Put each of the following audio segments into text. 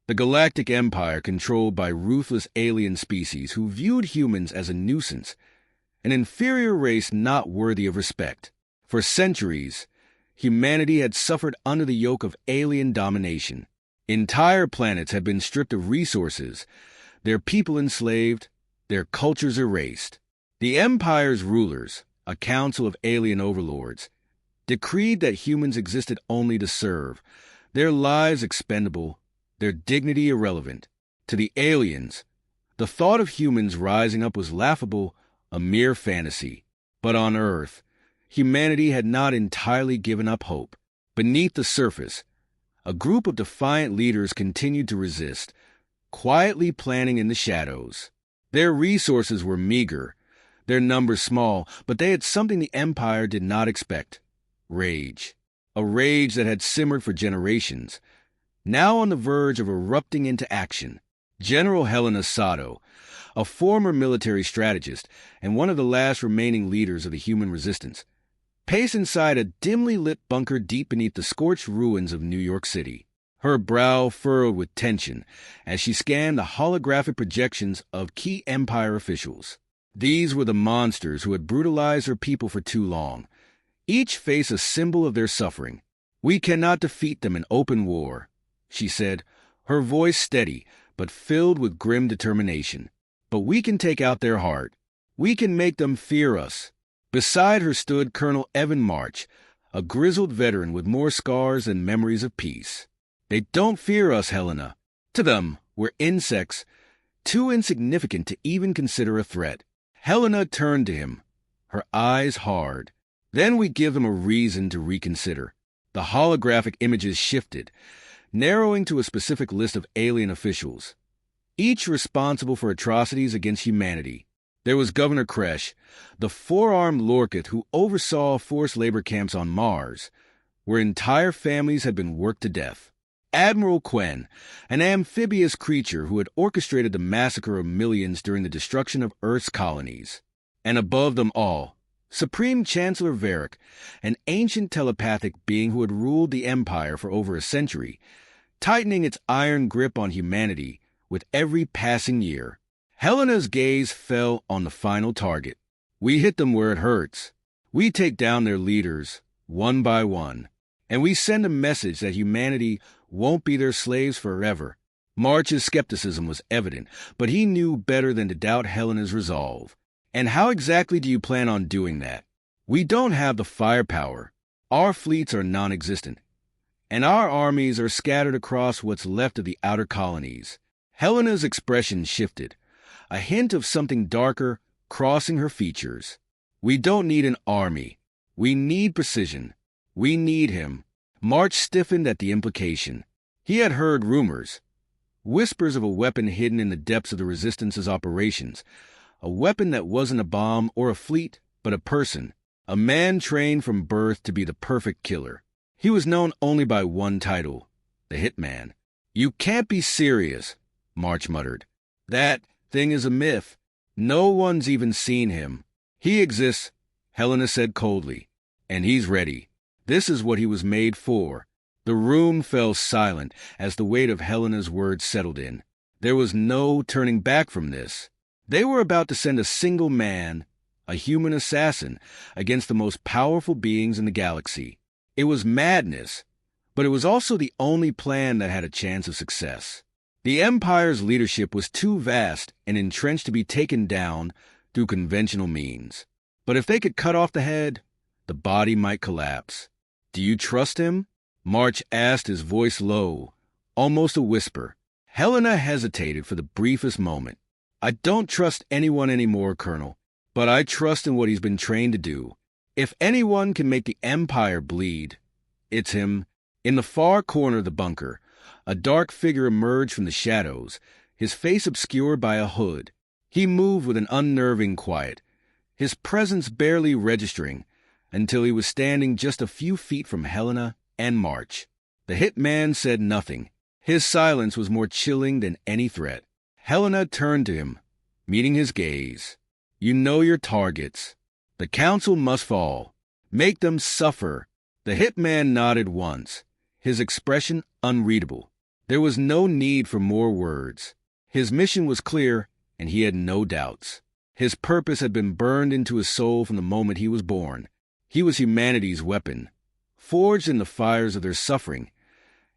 The Galactic Empire controlled by ruthless alien species who viewed humans as a nuisance, an inferior race not worthy of respect. For centuries, humanity had suffered under the yoke of alien domination. Entire planets had been stripped of resources, their people enslaved, their cultures erased. The Empire's rulers, a council of alien overlords, decreed that humans existed only to serve, their lives expendable, their dignity irrelevant. To the aliens, the thought of humans rising up was laughable, a mere fantasy. But on Earth, humanity had not entirely given up hope. Beneath the surface, a group of defiant leaders continued to resist, quietly planning in the shadows. Their resources were meager, their numbers small, but they had something the Empire did not expect: rage. A rage that had simmered for generations, now on the verge of erupting into action. General Helena Sato, a former military strategist and one of the last remaining leaders of the human resistance, paced inside a dimly lit bunker deep beneath the scorched ruins of New York City, her brow furrowed with tension as she scanned the holographic projections of key Empire officials. These were the monsters who had brutalized her people for too long, each face a symbol of their suffering. "We cannot defeat them in open war," she said, her voice steady but filled with grim determination. "But we can take out their heart. We can make them fear us." Beside her stood Colonel Evan March, a grizzled veteran with more scars than memories of peace. "They don't fear us, Helena. To them, we're insects, too insignificant to even consider a threat." Helena turned to him, her eyes hard. "Then we give them a reason to reconsider." The holographic images shifted, narrowing to a specific list of alien officials, each responsible for atrocities against humanity. There was Governor Kresh, the four-armed Lorkith who oversaw forced labor camps on Mars, where entire families had been worked to death. Admiral Quen, an amphibious creature who had orchestrated the massacre of millions during the destruction of Earth's colonies. And above them all, Supreme Chancellor Varric, an ancient telepathic being who had ruled the Empire for over a century, tightening its iron grip on humanity with every passing year. Helena's gaze fell on the final target. "We hit them where it hurts. We take down their leaders, one by one. And we send a message that humanity won't be their slaves forever." March's skepticism was evident, but he knew better than to doubt Helena's resolve. "And how exactly do you plan on doing that?" "We don't have the firepower. Our fleets are non-existent, and our armies are scattered across what's left of the outer colonies." Helena's expression shifted, a hint of something darker crossing her features. "We don't need an army. We need precision. We need him." March stiffened at the implication. He had heard rumors, whispers of a weapon hidden in the depths of the Resistance's operations, a weapon that wasn't a bomb or a fleet, but a person, a man trained from birth to be the perfect killer. He was known only by one title, the Hitman. "You can't be serious," March muttered. "That thing is a myth. No one's even seen him." "He exists," Helena said coldly, "and he's ready. This is what he was made for." The room fell silent as the weight of Helena's words settled in. There was no turning back from this. They were about to send a single man, a human assassin, against the most powerful beings in the galaxy. It was madness, but it was also the only plan that had a chance of success. The Empire's leadership was too vast and entrenched to be taken down through conventional means. But if they could cut off the head, the body might collapse. "Do you trust him?" March asked, his voice low, almost a whisper. Helena hesitated for the briefest moment. "I don't trust anyone anymore, Colonel, but I trust in what he's been trained to do. If anyone can make the Empire bleed, it's him." In the far corner of the bunker, a dark figure emerged from the shadows, his face obscured by a hood. He moved with an unnerving quiet, his presence barely registering, until he was standing just a few feet from Helena and March. The Hitman said nothing. His silence was more chilling than any threat. Helena turned to him, meeting his gaze. "You know your targets. The Council must fall. Make them suffer." The Hitman nodded once, his expression unreadable. There was no need for more words. His mission was clear, and he had no doubts. His purpose had been burned into his soul from the moment he was born. He was humanity's weapon, forged in the fires of their suffering,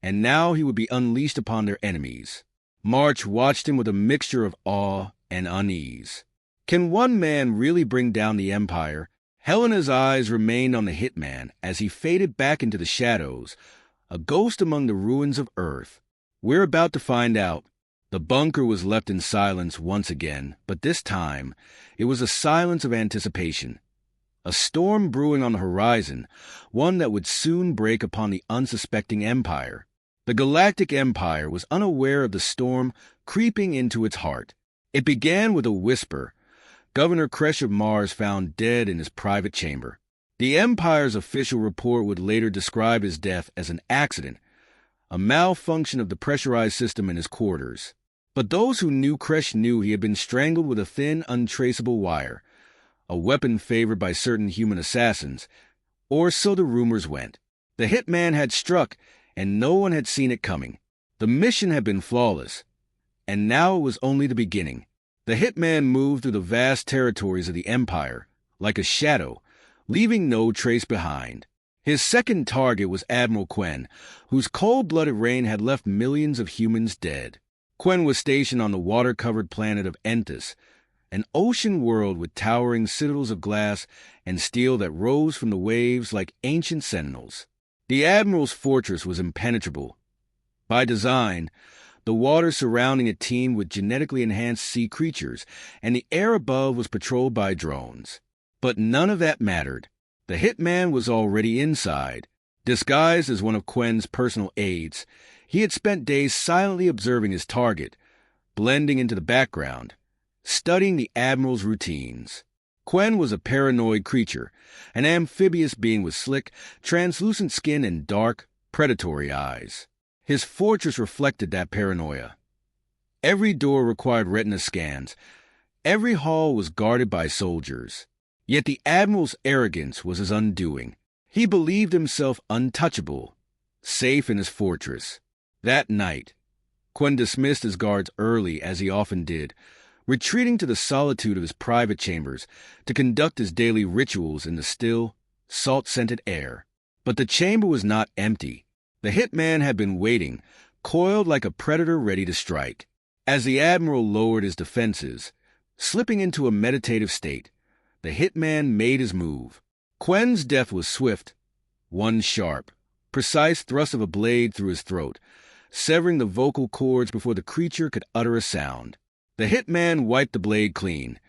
and now he would be unleashed upon their enemies. March watched him with a mixture of awe and unease. Can one man really bring down the Empire? Helena's eyes remained on the Hitman as he faded back into the shadows, a ghost among the ruins of Earth. We're about to find out. The bunker was left in silence once again, but this time it was a silence of anticipation. A storm brewing on the horizon, one that would soon break upon the unsuspecting Empire. The Galactic Empire was unaware of the storm creeping into its heart. It began with a whisper. Governor Kresh of Mars found dead in his private chamber. The Empire's official report would later describe his death as an accident, a malfunction of the pressurized system in his quarters. But those who knew Kresh knew he had been strangled with a thin, untraceable wire, a weapon favored by certain human assassins, or so the rumors went. The Hitman had struck, and no one had seen it coming. The mission had been flawless, and now it was only the beginning. The Hitman moved through the vast territories of the Empire, like a shadow, leaving no trace behind. His second target was Admiral Quen, whose cold-blooded reign had left millions of humans dead. Quen was stationed on the water-covered planet of Entus, an ocean world with towering citadels of glass and steel that rose from the waves like ancient sentinels. The Admiral's fortress was impenetrable. By design, the water surrounding it teemed with genetically enhanced sea creatures, and the air above was patrolled by drones. But none of that mattered. The Hitman was already inside. Disguised as one of Quen's personal aides, he had spent days silently observing his target, blending into the background, studying the Admiral's routines. Quen was a paranoid creature, an amphibious being with slick, translucent skin and dark, predatory eyes. His fortress reflected that paranoia. Every door required retina scans. Every hall was guarded by soldiers. Yet the Admiral's arrogance was his undoing. He believed himself untouchable, safe in his fortress. That night, Quen dismissed his guards early, as he often did, retreating to the solitude of his private chambers to conduct his daily rituals in the still, salt-scented air. But the chamber was not empty. The Hitman had been waiting, coiled like a predator ready to strike. As the Admiral lowered his defenses, slipping into a meditative state, the Hitman made his move. Quen's death was swift, one sharp, precise thrust of a blade through his throat, severing the vocal cords before the creature could utter a sound. The Hitman wiped the blade clean,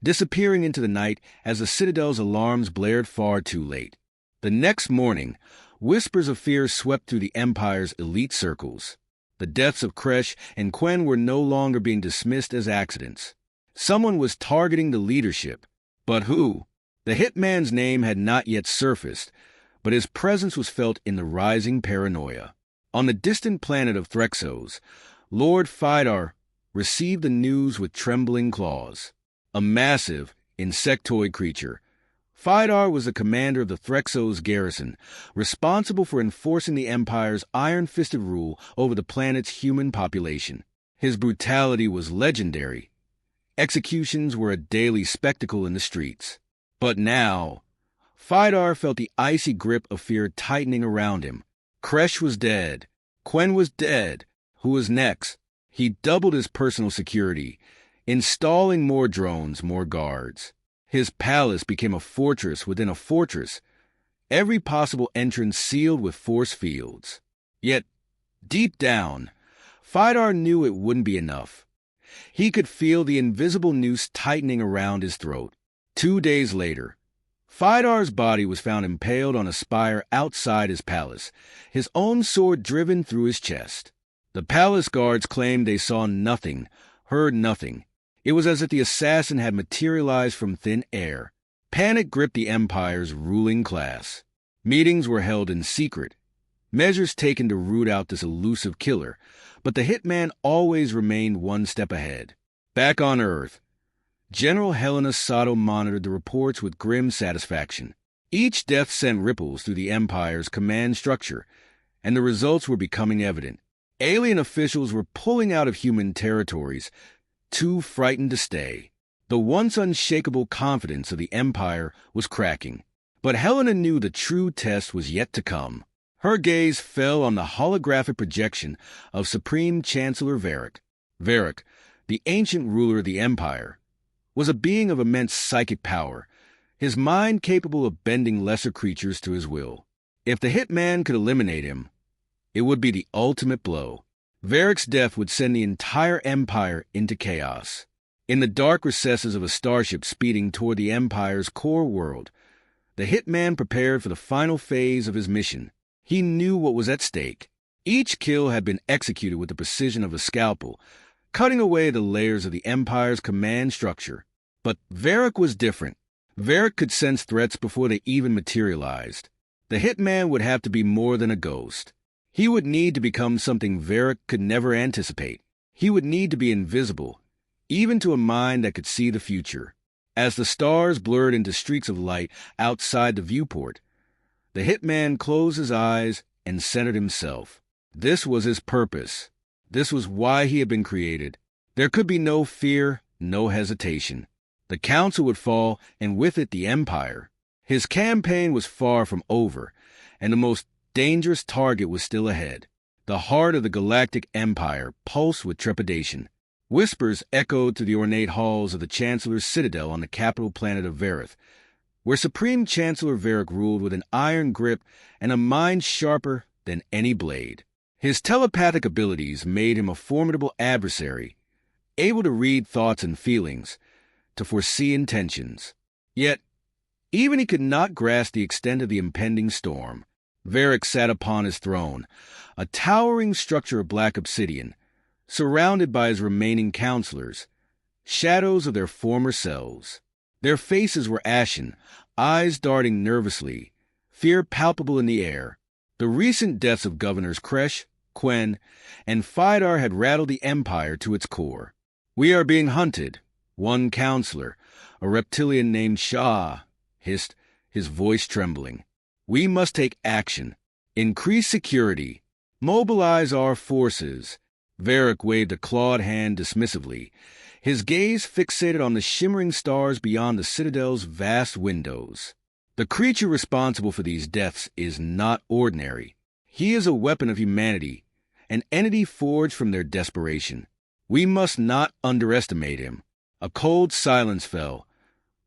disappearing into the night as the Citadel's alarms blared far too late. The next morning, whispers of fear swept through the Empire's elite circles. The deaths of Kresh and Quen were no longer being dismissed as accidents. Someone was targeting the leadership. But who? The Hitman's name had not yet surfaced, but his presence was felt in the rising paranoia. On the distant planet of Threxos, Lord Phidar received the news with trembling claws. A massive, insectoid creature, Phidar was the commander of the Threxos garrison, responsible for enforcing the Empire's iron-fisted rule over the planet's human population. His brutality was legendary. Executions were a daily spectacle in the streets. But now, Phidar felt the icy grip of fear tightening around him. Kresh was dead. Quen was dead. Who was next? He doubled his personal security, installing more drones, more guards. His palace became a fortress within a fortress, every possible entrance sealed with force fields. Yet, deep down, Phidar knew it wouldn't be enough. He could feel the invisible noose tightening around his throat. 2 days later, Phidar's body was found impaled on a spire outside his palace, his own sword driven through his chest. The palace guards claimed they saw nothing, heard nothing. It was as if the assassin had materialized from thin air. Panic gripped the Empire's ruling class. Meetings were held in secret, measures taken to root out this elusive killer, but the Hitman always remained one step ahead. Back on Earth, General Helena Sato monitored the reports with grim satisfaction. Each death sent ripples through the Empire's command structure, and the results were becoming evident. Alien officials were pulling out of human territories, too frightened to stay. The once unshakable confidence of the Empire was cracking. But Helena knew the true test was yet to come. Her gaze fell on the holographic projection of Supreme Chancellor Varric. Varric, the ancient ruler of the Empire, was a being of immense psychic power, his mind capable of bending lesser creatures to his will. If the Hitman could eliminate him, it would be the ultimate blow. Varric's death would send the entire Empire into chaos. In the dark recesses of a starship speeding toward the Empire's core world, the Hitman prepared for the final phase of his mission. He knew what was at stake. Each kill had been executed with the precision of a scalpel, cutting away the layers of the Empire's command structure. But Varric was different. Varric could sense threats before they even materialized. The Hitman would have to be more than a ghost. He would need to become something Varric could never anticipate. He would need to be invisible, even to a mind that could see the future. As the stars blurred into streaks of light outside the viewport, the Hitman closed his eyes and centered himself. This was his purpose. This was why he had been created. There could be no fear, no hesitation. The Council would fall, and with it the Empire. His campaign was far from over, and the most dangerous target was still ahead. The heart of the galactic empire pulsed with trepidation. Whispers echoed through the ornate halls of the Chancellor's citadel on the capital planet of Varith, where Supreme Chancellor Varric ruled with an iron grip and a mind sharper than any blade. His telepathic abilities made him a formidable adversary, able to read thoughts and feelings, to foresee intentions. Yet, even he could not grasp the extent of the impending storm. Varric sat upon his throne, a towering structure of black obsidian, surrounded by his remaining counselors, shadows of their former selves. Their faces were ashen, eyes darting nervously, fear palpable in the air. The recent deaths of Governors Kresh, Quen, and Phaidar had rattled the Empire to its core. "We are being hunted," one counselor, a reptilian named Shah, hissed, his voice trembling. "We must take action. Increase security. Mobilize our forces." Varric waved a clawed hand dismissively, his gaze fixated on the shimmering stars beyond the Citadel's vast windows. The creature responsible for these deaths is not ordinary. He is a weapon of humanity, an entity forged from their desperation. We must not underestimate him. A cold silence fell,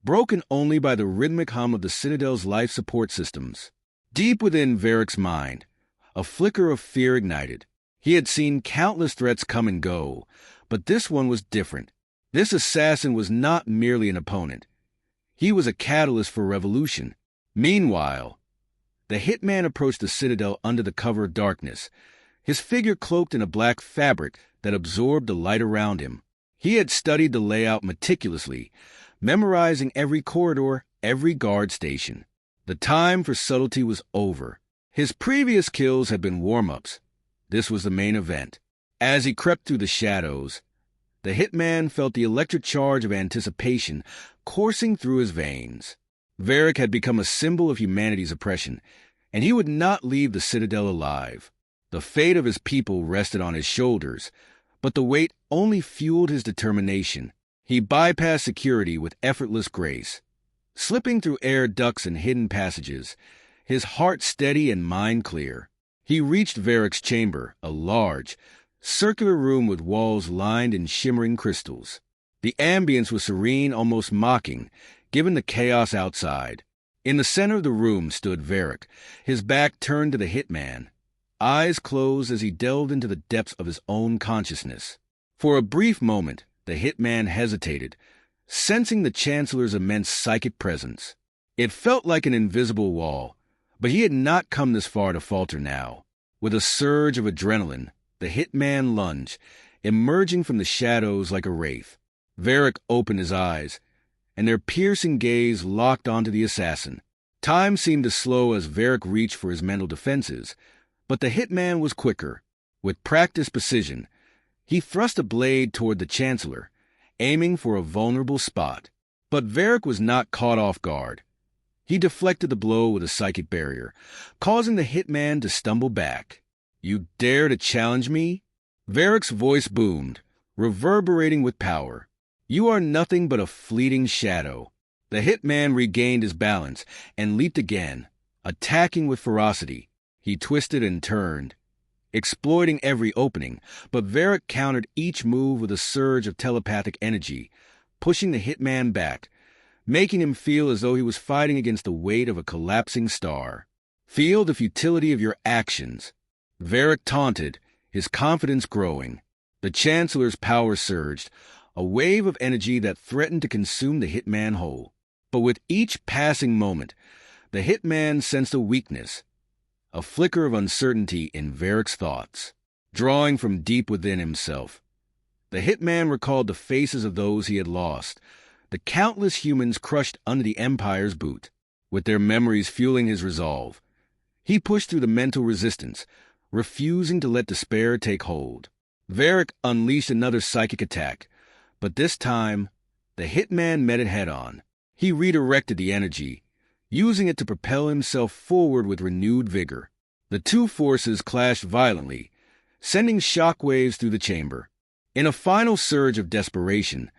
broken only by the rhythmic hum of the Citadel's life support systems. Deep within Varric's mind, a flicker of fear ignited. He had seen countless threats come and go, but this one was different. This assassin was not merely an opponent. He was a catalyst for revolution. Meanwhile, the Hitman approached the Citadel under the cover of darkness, his figure cloaked in a black fabric that absorbed the light around him. He had studied the layout meticulously, memorizing every corridor, every guard station. The time for subtlety was over. His previous kills had been warm-ups. This was the main event. As he crept through the shadows, the Hitman felt the electric charge of anticipation coursing through his veins. Varric had become a symbol of humanity's oppression, and he would not leave the Citadel alive. The fate of his people rested on his shoulders, but the weight only fueled his determination. He bypassed security with effortless grace, slipping through air ducts and hidden passages, his heart steady and mind clear. He reached Varric's chamber, a large, circular room with walls lined in shimmering crystals. The ambience was serene, almost mocking, given the chaos outside. In the center of the room stood Varric, his back turned to the Hitman, eyes closed as he delved into the depths of his own consciousness. For a brief moment, the Hitman hesitated, sensing the Chancellor's immense psychic presence. It felt like an invisible wall, but he had not come this far to falter now. With a surge of adrenaline, the Hitman lunged, emerging from the shadows like a wraith. Varric opened his eyes, and their piercing gaze locked onto the assassin. Time seemed to slow as Varric reached for his mental defenses, but the Hitman was quicker. With practiced precision, he thrust a blade toward the Chancellor, aiming for a vulnerable spot. But Varric was not caught off guard. He deflected the blow with a psychic barrier, causing the Hitman to stumble back. You dare to challenge me? Varric's voice boomed, reverberating with power. You are nothing but a fleeting shadow. The hitman regained his balance and leaped again, attacking with ferocity. He twisted and turned, exploiting every opening, but Varric countered each move with a surge of telepathic energy, pushing the hitman back, making him feel as though he was fighting against the weight of a collapsing star. Feel the futility of your actions. Varric taunted, his confidence growing. The Chancellor's power surged, a wave of energy that threatened to consume the hitman whole. But with each passing moment, the hitman sensed a weakness, a flicker of uncertainty in Varric's thoughts. Drawing from deep within himself, the hitman recalled the faces of those he had lost, the countless humans crushed under the Empire's boot. With their memories fueling his resolve, he pushed through the mental resistance, refusing to let despair take hold. Varric unleashed another psychic attack, but this time, the hitman met it head-on. He redirected the energy, using it to propel himself forward with renewed vigor. The two forces clashed violently, sending shockwaves through the chamber. In a final surge of desperation,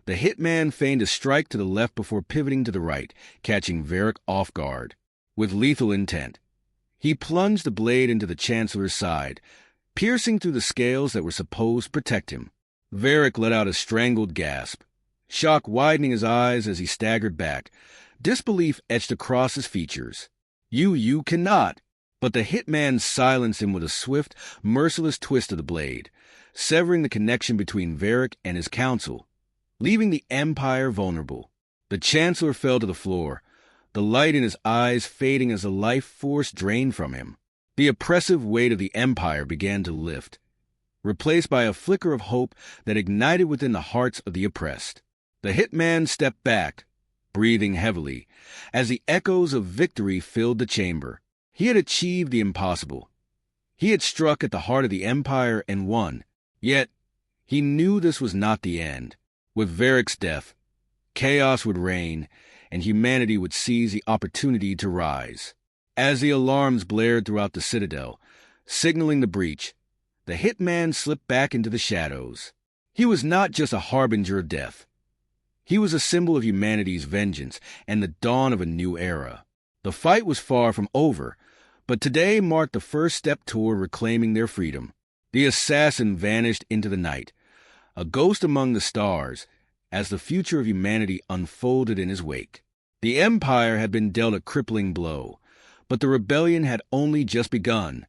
the hitman feigned a strike to the left before pivoting to the right, catching Varric off guard. With lethal intent, he plunged the blade into the Chancellor's side, piercing through the scales that were supposed to protect him. Varric let out a strangled gasp, shock widening his eyes as he staggered back, disbelief etched across his features. You cannot. But the hitman silenced him with a swift, merciless twist of the blade, severing the connection between Varric and his council, leaving the Empire vulnerable. The Chancellor fell to the floor, the light in his eyes fading as the life force drained from him. The oppressive weight of the Empire began to lift, replaced by a flicker of hope that ignited within the hearts of the oppressed. The hitman stepped back, breathing heavily, as the echoes of victory filled the chamber. He had achieved the impossible. He had struck at the heart of the Empire and won. Yet, he knew this was not the end. With Varric's death, chaos would reign, and humanity would seize the opportunity to rise. As the alarms blared throughout the Citadel, signaling the breach, the hitman slipped back into the shadows. He was not just a harbinger of death. He was a symbol of humanity's vengeance and the dawn of a new era. The fight was far from over, but today marked the first step toward reclaiming their freedom. The assassin vanished into the night, a ghost among the stars, as the future of humanity unfolded in his wake. The Empire had been dealt a crippling blow, but the rebellion had only just begun.